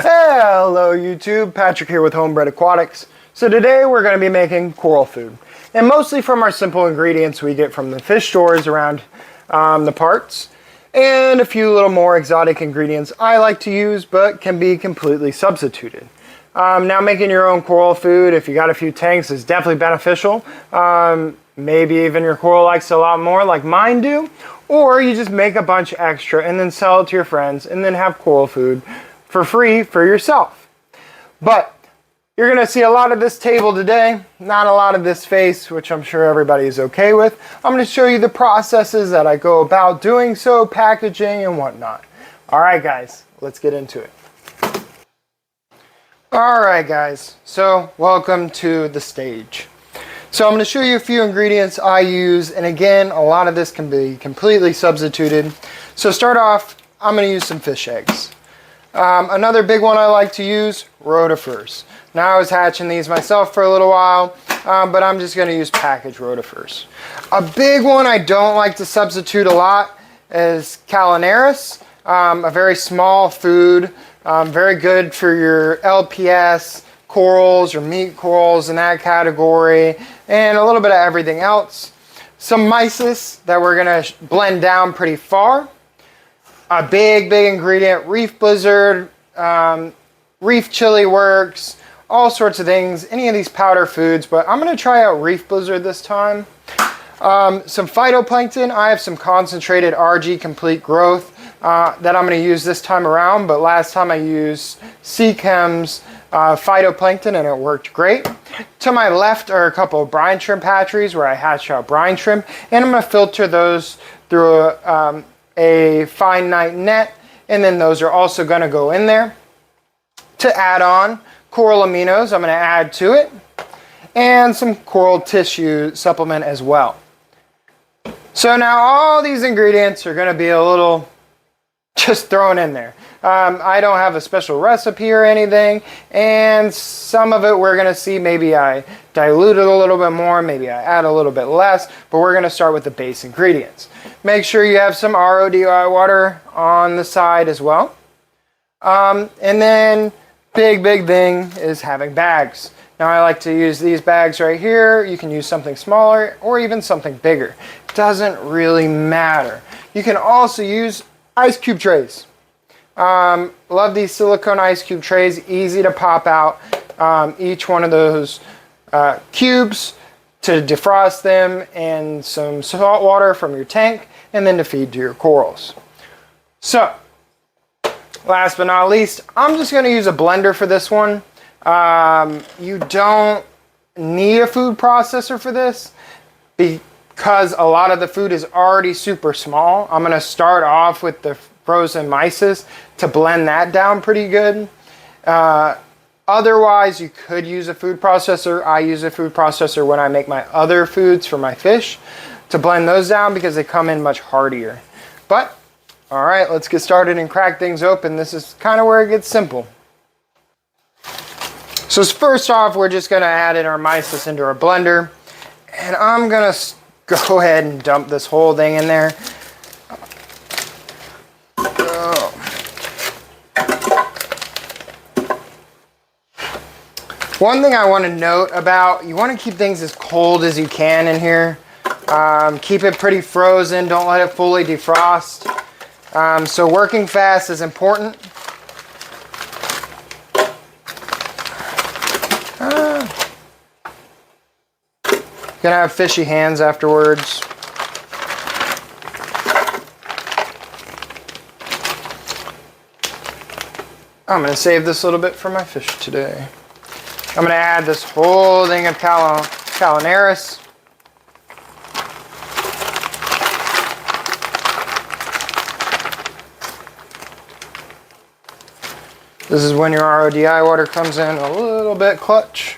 Hello YouTube, Patrick here with Homebred Aquatics. So today we're going to be making coral food. And mostly from our simple ingredients we get from the fish stores around the parts. And a few little more exotic ingredients I like to use but can be completely substituted. Now making your own coral food, if you got a few tanks, is definitely beneficial. Maybe even your coral likes it a lot more like mine do. Or you just make a bunch extra and then sell it to your friends and then have coral food for free for yourself. But you're going to see a lot of this table today, not a lot of this face, which I'm sure everybody is okay with. I'm going to show you the processes that I go about doing so, packaging and whatnot. Alright guys, let's get into it. Alright guys, so welcome to the stage. So I'm going to show you a few ingredients I use, and again, a lot of this can be completely substituted. So start off, I'm going to use some fish eggs. Another big one I like to use, rotifers. Now I was hatching these myself for a little while, but I'm just going to use packaged rotifers. A big one I don't like to substitute a lot is Calinaris, a very small food, very good for your LPS, corals or meat corals in that category, and a little bit of everything else. Some mysis that we're going to blend down pretty far. A big ingredient, reef blizzard, reef chili works, all sorts of things, any of these powder foods, but I'm going to try out reef blizzard this time. Some phytoplankton. I have some concentrated RG complete growth that I'm going to use this time around, but last time I used Seachem's phytoplankton and it worked great. To my left are a couple of brine shrimp hatcheries where I hatch out brine shrimp, and I'm going to filter those through a fine night net, and then those are also going to go in there. To add on coral aminos, I'm going to add to it, and some coral tissue supplement as well. So now all these ingredients are going to be a little just thrown in there. I don't have a special recipe or anything, and some of it we're going to see maybe I dilute it a little bit more, maybe I add a little bit less, but we're going to start with the base ingredients. Make sure you have some RODI water on the side as well. And then big thing is having bags. Now I like to use these bags right here. You can use something smaller or even something bigger. Doesn't really matter. You can also use ice cube trays. Love these silicone ice cube trays, easy to pop out each one of those cubes to defrost them, and some salt water from your tank, and then to feed to your corals. So last but not least, I'm just going to use a blender for this one. You don't need a food processor for this because a lot of the food is already super small. I'm going to start off with the frozen mysis to blend that down pretty good. Otherwise, you could use a food processor. I use a food processor when I make my other foods for my fish to blend those down because they come in much heartier. But, all right, let's get started and crack things open. This is kind of where it gets simple. So first off, we're just going to add in our mysis into our blender. And I'm going to go ahead and dump this whole thing in there. One thing I want to note about, you want to keep things as cold as you can in here. Keep it pretty frozen, don't let it fully defrost. So working fast is important. Gonna have fishy hands afterwards. I'm gonna save this little bit for my fish today. I'm going to add this whole thing of Calinaris. This is when your RODI water comes in a little bit clutch.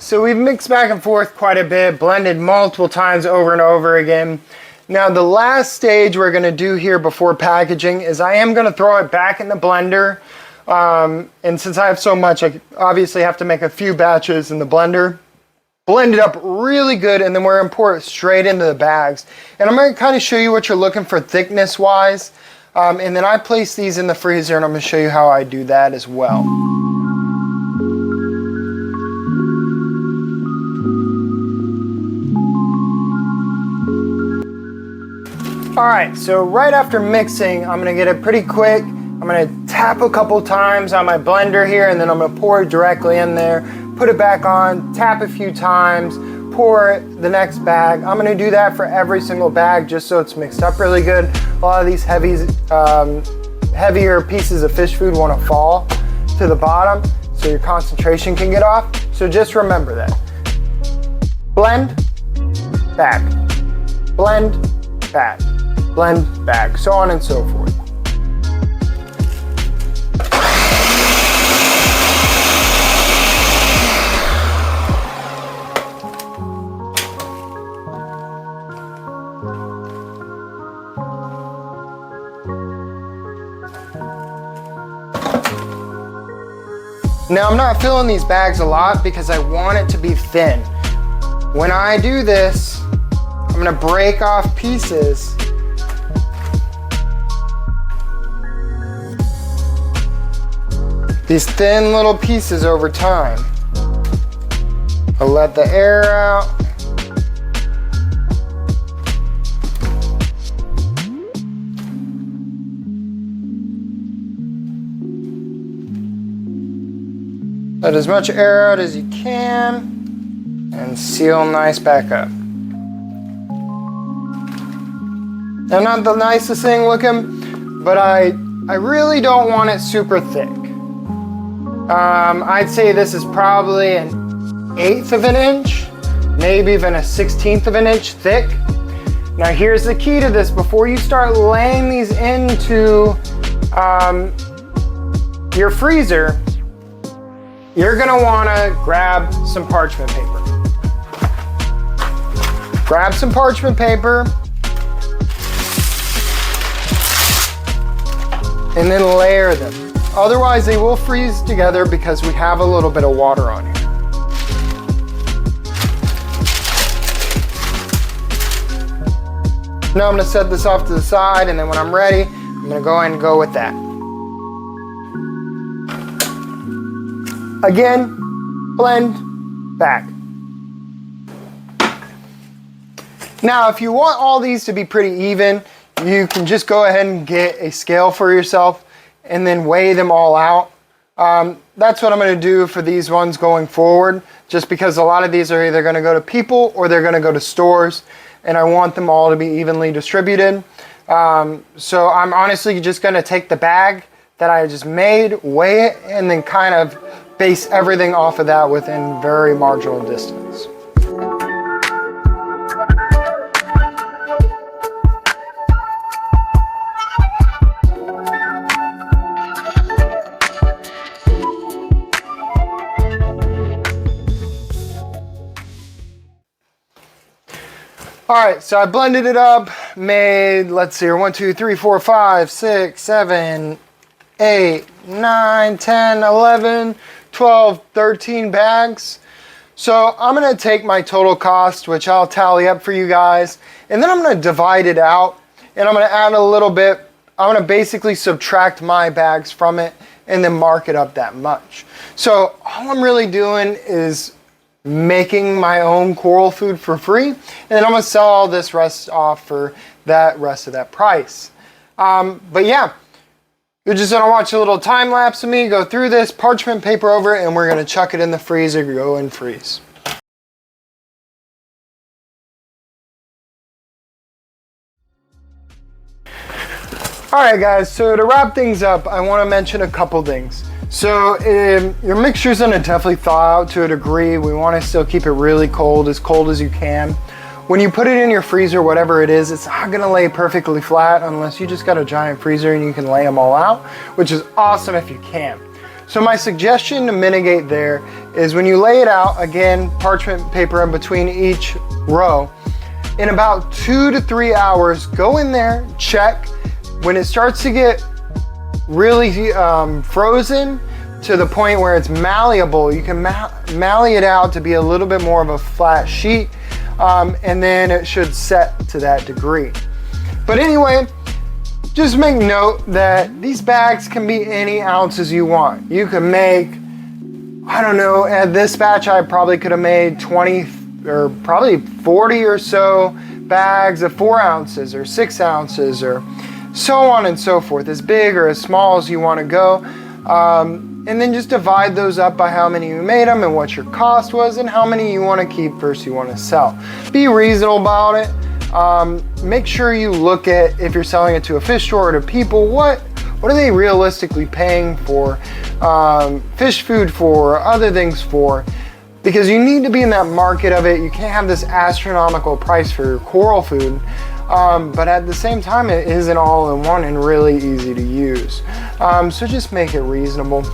so we've mixed back and forth quite a bit, blended multiple times over and over again. Now the last stage we're gonna do here before packaging is I am gonna throw it back in the blender. And since I have so much, I obviously have to make a few batches in the blender. Blend it up really good, and then we're gonna pour it straight into the bags. And I'm gonna kind of show you what you're looking for thickness wise. And then I place these in the freezer, and I'm gonna show you how I do that as well. All right, so right after mixing, I'm gonna get it pretty quick. I'm gonna tap a couple times on my blender here, and then I'm gonna pour it directly in there, put it back on, tap a few times, pour the next bag. I'm gonna do that for every single bag just so it's mixed up really good. A lot of these heavier pieces of fish food wanna fall to the bottom so your concentration can get off. So just remember that. Blend, back, blend, back, blend, back, so on and so forth. Now I'm not filling these bags a lot because I want it to be thin. When I do this, I'm gonna break off pieces. These thin little pieces over time. I'll let the air out. Let as much air out as you can and seal nice back up. Now, not the nicest thing looking, but I really don't want it super thick. I'd say this is probably an 1/8 of an inch, maybe even a 1/16 of an inch thick. Now here's the key to this. Before you start laying these into your freezer, you're gonna wanna grab some parchment paper. Grab some parchment paper and then layer them. Otherwise they will freeze together because we have a little bit of water on here. Now I'm gonna set this off to the side, and then when I'm ready, I'm gonna go ahead and go with that. Again, blend, back. Now, if you want all these to be pretty even, you can just go ahead and get a scale for yourself and then weigh them all out. That's what I'm gonna do for these ones going forward, just because a lot of these are either gonna go to people or they're gonna go to stores, and I want them all to be evenly distributed. So I'm honestly just gonna take the bag that I just made, weigh it, and then kind of base everything off of that within very marginal distance. All right, so I blended it up, made, let's see here, 1, 2, 3, 4, 5, 6, 7, 8, 9, 10, 11, 12, 13 bags. So I'm gonna take my total cost, which I'll tally up for you guys, and then I'm gonna divide it out, and I'm gonna add a little bit. I'm gonna basically subtract my bags from it and then mark it up that much. So all I'm really doing is making my own coral food for free, and then I'm gonna sell all this rest off for that rest of that price. But yeah, you're just gonna watch a little time lapse of me go through this, parchment paper over it, and we're gonna chuck it in the freezer, go and freeze. All right guys, so to wrap things up, I wanna mention a couple things. So your mixture's gonna definitely thaw out to a degree. We wanna still keep it really cold as you can. When you put it in your freezer, whatever it is, it's not gonna lay perfectly flat unless you just got a giant freezer and you can lay them all out, which is awesome if you can. So my suggestion to mitigate there is when you lay it out, again, parchment paper in between each row, in about 2 to 3 hours, go in there, check. When it starts to get really frozen to the point where it's malleable, you can mally it out to be a little bit more of a flat sheet, and then it should set to that degree. But anyway, just make note that these bags can be any ounces you want. You can make, I don't know, at this batch I probably could have made 20 or probably 40 or so bags of 4 ounces or 6 ounces or so on and so forth, as big or as small as you want to go. And then just divide those up by how many you made them and what your cost was and how many you want to keep versus you want to sell. Be reasonable about it. Make sure you look at, if you're selling it to a fish store or to people, what are they realistically paying for fish food for, other things for, because you need to be in that market of it. You can't have this astronomical price for your coral food, but at the same time it isn't all in one and really easy to use. So just make it reasonable.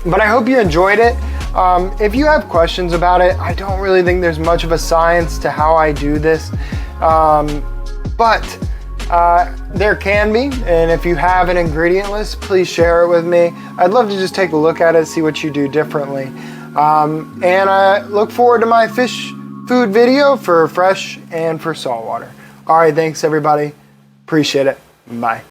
But I hope you enjoyed it. If you have questions about it, I don't really think there's much of a science to how I do this. But there can be, and if you have an ingredient list, please share it with me. I'd love to just take a look at it, see what you do differently. And I look forward to my fish food video for fresh and for saltwater. All right, thanks everybody. Appreciate it. Bye.